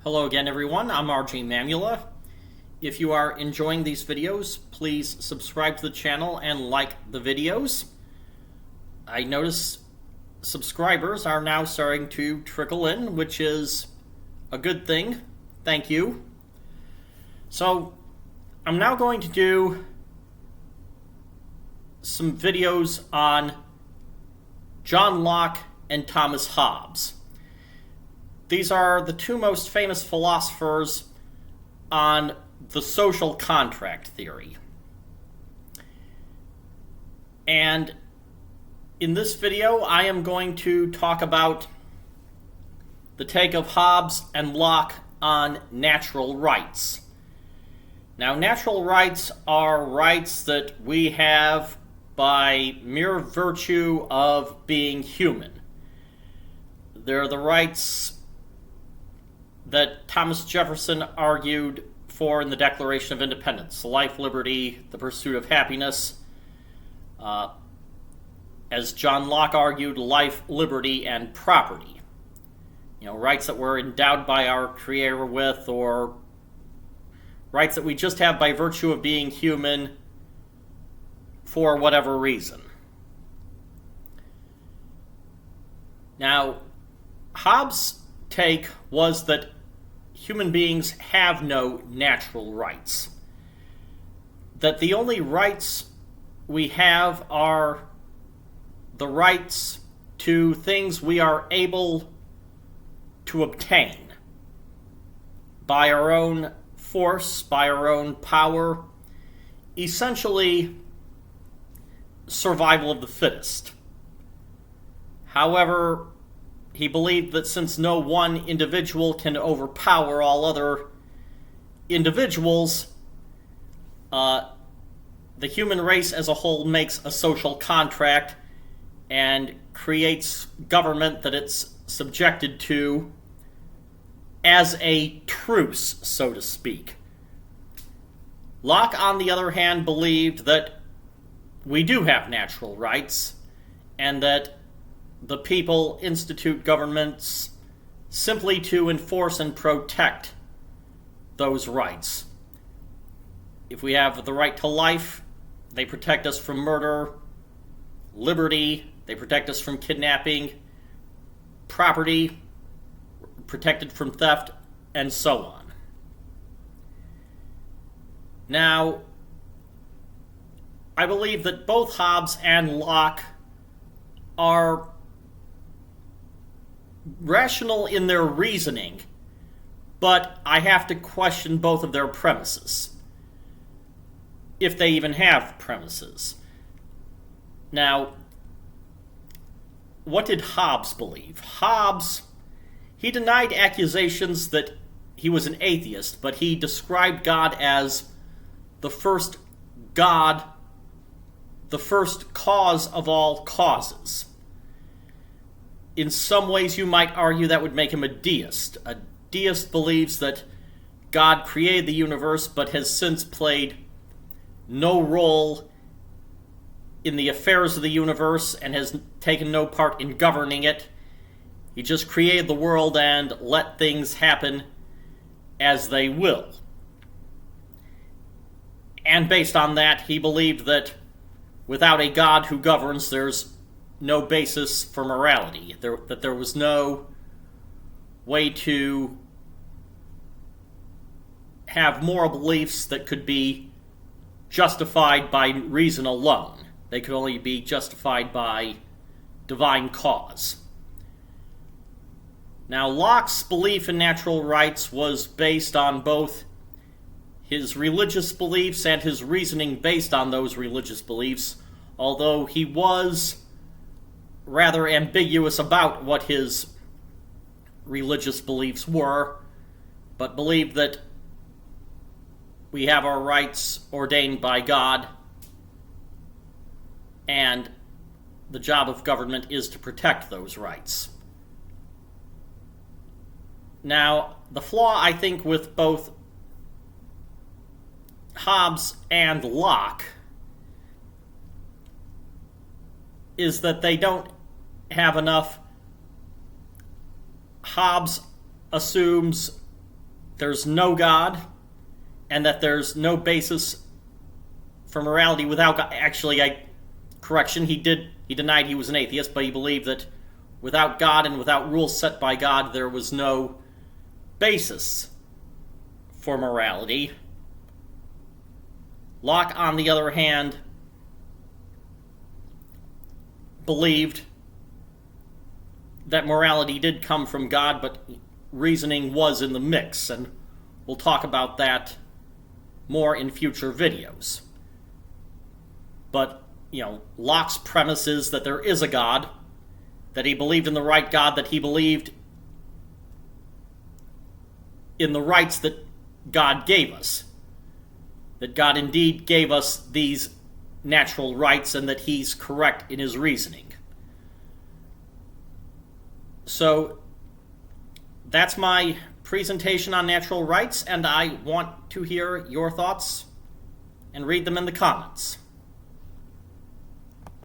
Hello again, everyone. I'm RJ Mamula. If you are enjoying these videos, please subscribe to the channel and like the videos. I notice subscribers are now starting to trickle in, which is a good thing. Thank you. So, I'm now going to do some videos on John Locke and Thomas Hobbes. These are the two most famous philosophers on the social contract theory. And in this video, I am going to talk about the take of Hobbes and Locke on natural rights. Now, natural rights are rights that we have by mere virtue of being human. They're the rights that Thomas Jefferson argued for in the Declaration of Independence: life, liberty, the pursuit of happiness. As John Locke argued, life, liberty, and property. Rights that we're endowed by our Creator with, or rights that we just have by virtue of being human for whatever reason. Now, Hobbes' take was that human beings have no natural rights. That the only rights we have are the rights to things we are able to obtain by our own force, by our own power, essentially survival of the fittest. However, he believed that since no one individual can overpower all other individuals, the human race as a whole makes a social contract and creates government that it's subjected to as a truce, so to speak. Locke, on the other hand, believed that we do have natural rights and that the people institute governments simply to enforce and protect those rights. If we have the right to life, they protect us from murder. Liberty, they protect us from kidnapping. Property, protected from theft, and so on. Now, I believe that both Hobbes and Locke are rational in their reasoning, but I have to question both of their premises, if they even have premises. Now, what did Hobbes believe? Hobbes, he denied accusations that he was an atheist, but he described God as the first God, the first cause of all causes. In some ways, you might argue that would make him a deist. A deist believes that God created the universe, but has since played no role in the affairs of the universe and has taken no part in governing it. He just created the world and let things happen as they will. And based on that, he believed that without a God who governs, there's no basis for morality, that there was no way to have moral beliefs that could be justified by reason alone. They could only be justified by divine cause. Now, Locke's belief in natural rights was based on both his religious beliefs and his reasoning based on those religious beliefs, although he was rather ambiguous about what his religious beliefs were, but believed that we have our rights ordained by God, and the job of government is to protect those rights. Now, the flaw, I think, with both Hobbes and Locke is that they don't have enough. Hobbes assumes there's no God, and that there's no basis for morality without God. Actually, correction, he denied he was an atheist, but he believed that without God and without rules set by God, there was no basis for morality. Locke, on the other hand, believed that morality did come from God, but reasoning was in the mix, and we'll talk about that more in future videos. But, Locke's premise is that there is a God, that he believed in the right God, that he believed in the rights that God gave us, that God indeed gave us these natural rights, and that he's correct in his reasoning. So that's my presentation on natural rights, and I want to hear your thoughts and read them in the comments.